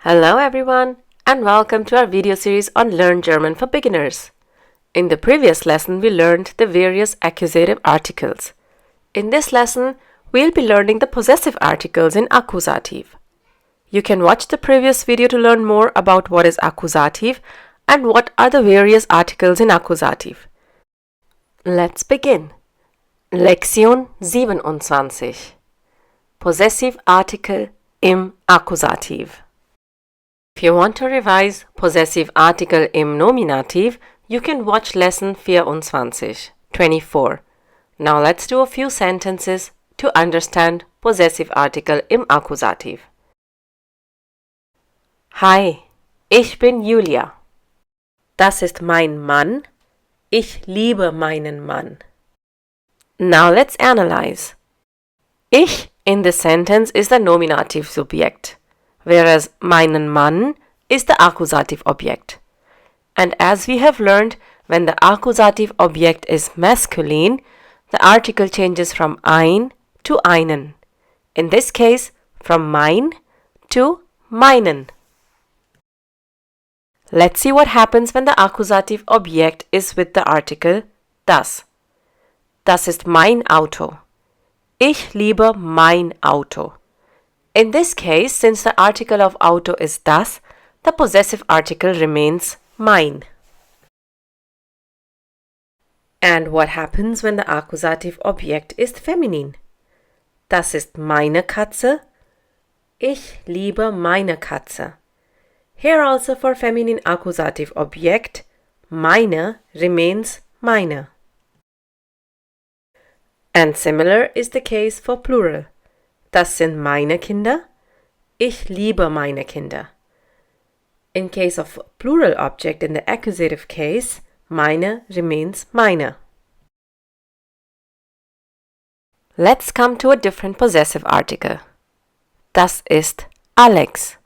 Hello everyone and welcome to our video series on Learn German for Beginners. In the previous lesson we learned the various accusative articles. In this lesson we'll be learning the possessive articles in Akkusativ. You can watch the previous video to learn more about what is Akkusativ and what are the various articles in Akkusativ. Let's begin. Lektion 27. Possessive Artikel im Akkusativ. If you want to revise Possessive Artikel im Nominativ, you can watch lesson 24. Now let's do a few sentences to understand Possessive Artikel im Akkusativ. Hi, ich bin Julia. Das ist mein Mann. Ich liebe meinen Mann. Now let's analyze. Ich in the sentence is the nominative subject, whereas meinen Mann is the accusative object. And as we have learned, when the accusative object is masculine, the article changes from ein to einen. In this case, from mein to meinen. Let's see what happens when the accusative object is with the article das. Das ist mein Auto. Ich liebe mein Auto. In this case, since the article of Auto is das, the possessive article remains mein. And what happens when the accusative object is feminine? Das ist meine Katze. Ich liebe meine Katze. Here also for feminine accusative object, meine remains meine. And similar is the case for plural. Das sind meine Kinder. Ich liebe meine Kinder. In case of plural object in the accusative case, meine remains meine. Let's come to a different possessive article. Das ist Alex.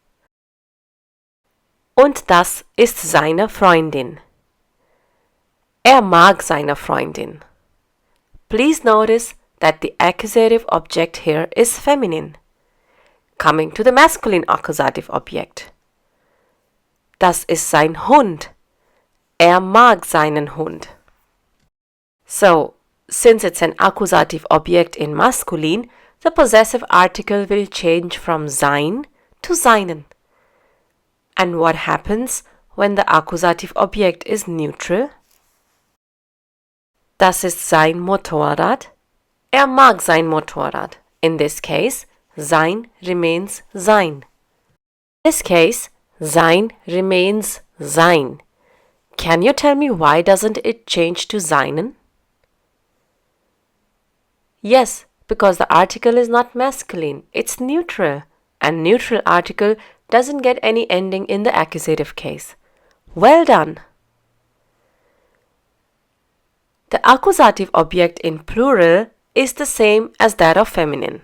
Und das ist seine Freundin. Er mag seine Freundin. Please notice that the accusative object here is feminine. Coming to the masculine accusative object. Das ist sein Hund. Er mag seinen Hund. So, since it's an accusative object in masculine, the possessive article will change from sein to seinen. And what happens when the accusative object is neutral? Das ist sein Motorrad. Er mag sein Motorrad. In this case, sein remains sein. In this case, sein remains sein. Can you tell me why doesn't it change to seinen? Yes, because the article is not masculine. It's neutral. And neutral article doesn't get any ending in the accusative case. Well done! The accusative object in plural is the same as that of feminine.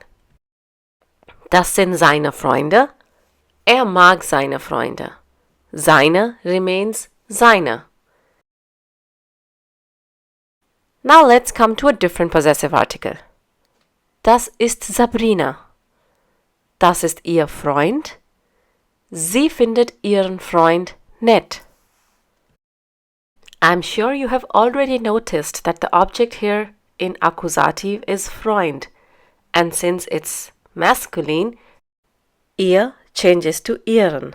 Das sind seine Freunde. Er mag seine Freunde. Seine remains seine. Now let's come to a different possessive article. Das ist Sabrina. Das ist ihr Freund. Sie findet ihren Freund nett. I'm sure you have already noticed that the object here in Akkusativ is Freund, and since it's masculine, ihr changes to ihren.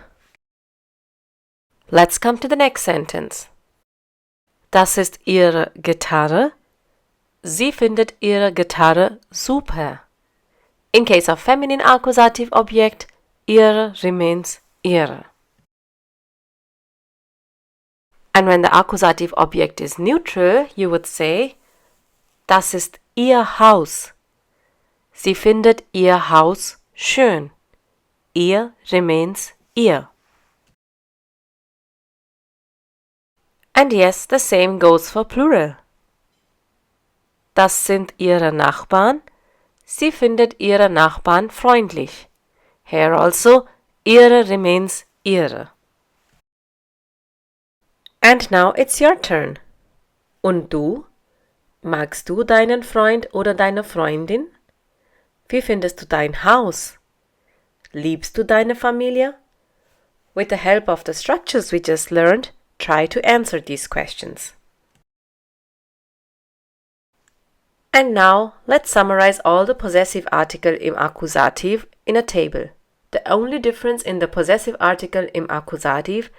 Let's come to the next sentence. Das ist ihre Gitarre. Sie findet ihre Gitarre super. In case of feminine accusative object, ihre remains ihre. And when the accusative object is neutral, you would say, das ist ihr Haus. Sie findet ihr Haus schön. Ihr remains ihr. And yes, the same goes for plural. Das sind ihre Nachbarn. Sie findet ihre Nachbarn freundlich. Here also, ihre remains ihre. And now it's your turn. Und du? Magst du deinen Freund oder deine Freundin? Wie findest du dein Haus? Liebst du deine Familie? With the help of the structures we just learned, try to answer these questions. And now, let's summarize all the possessive article im Akkusativ in a table. The only difference in the possessive article im Akkusativ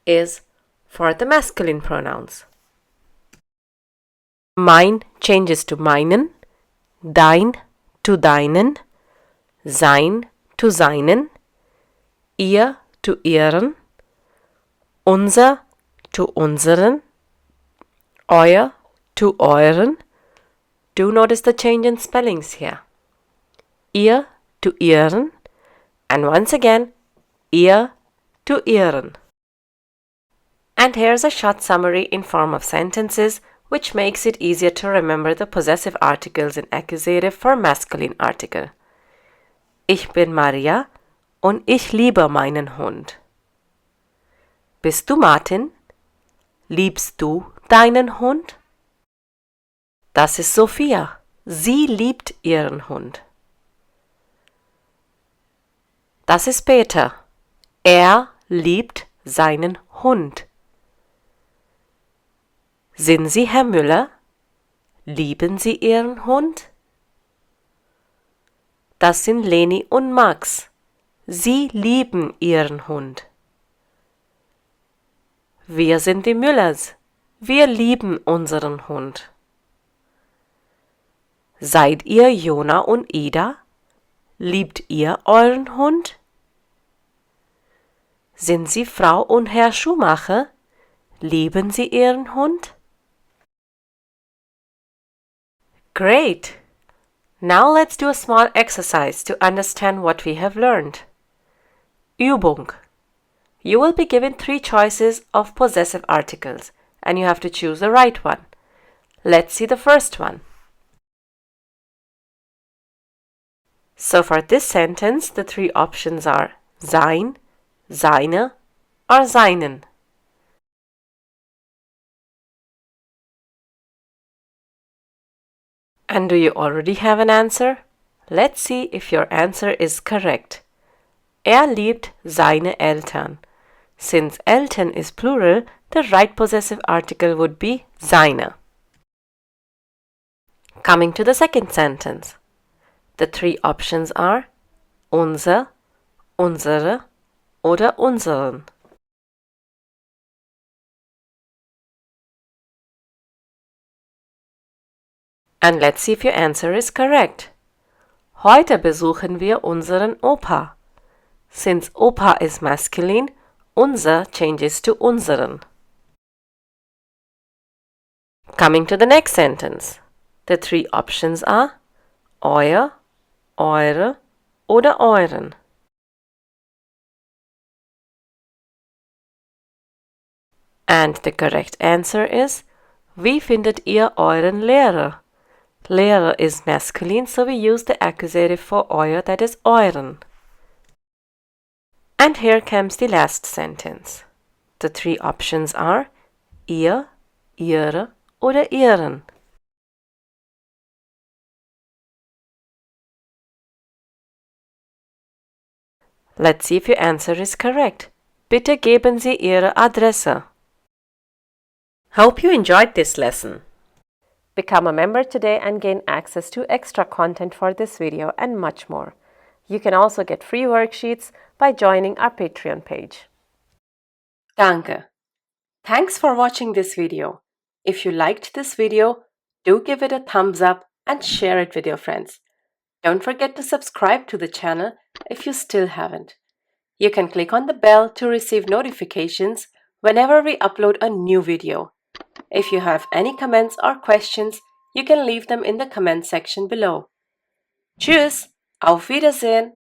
is for the masculine pronouns. Mein changes to meinen, dein to deinen, sein to seinen, ihr to ihren, unser to unseren, euer to euren. Do notice the change in spellings here. Ihr to ihren, and once again, ihr to ihren. And here's a short summary in form of sentences, which makes it easier to remember the possessive articles in accusative for masculine article. Ich bin Maria und ich liebe meinen Hund. Bist du Martin? Liebst du deinen Hund? Das ist Sophia. Sie liebt ihren Hund. Das ist Peter. Er liebt seinen Hund. Sind Sie Herr Müller? Lieben Sie Ihren Hund? Das sind Leni und Max. Sie lieben ihren Hund. Wir sind die Müllers. Wir lieben unseren Hund. Seid ihr Jona und Ida? Liebt ihr euren Hund? Sind Sie Frau und Herr Schumacher? Lieben Sie Ihren Hund? Great! Now let's do a small exercise to understand what we have learned. Übung. You will be given 3 choices of possessive articles and you have to choose the right one. Let's see the first one. So for this sentence, the 3 options are sein, seine, or seinen. And do you already have an answer? Let's see if your answer is correct. Er liebt seine Eltern. Since Eltern is plural, the right possessive article would be seine. Coming to the second sentence. The 3 options are unser, unsere, oder unseren. And let's see if your answer is correct. Heute besuchen wir unseren Opa. Since Opa is masculine, unser changes to unseren. Coming to the next sentence. The 3 options are euer, eure, oder euren. And the correct answer is, wie findet ihr euren Lehrer? Lehrer is masculine, so we use the accusative for euer, that is euren. And here comes the last sentence. The 3 options are ihr, ihre, oder ihren. Let's see if your answer is correct. Bitte geben Sie Ihre Adresse. Hope you enjoyed this lesson. Become a member today and gain access to extra content for this video and much more. You can also get free worksheets by joining our Patreon page. Danke. Thanks for watching this video. If you liked this video, do give it a thumbs up and share it with your friends. Don't forget to subscribe to the channel if you still haven't. You can click on the bell to receive notifications whenever we upload a new video. If you have any comments or questions, you can leave them in the comment section below. Tschüss, auf Wiedersehen!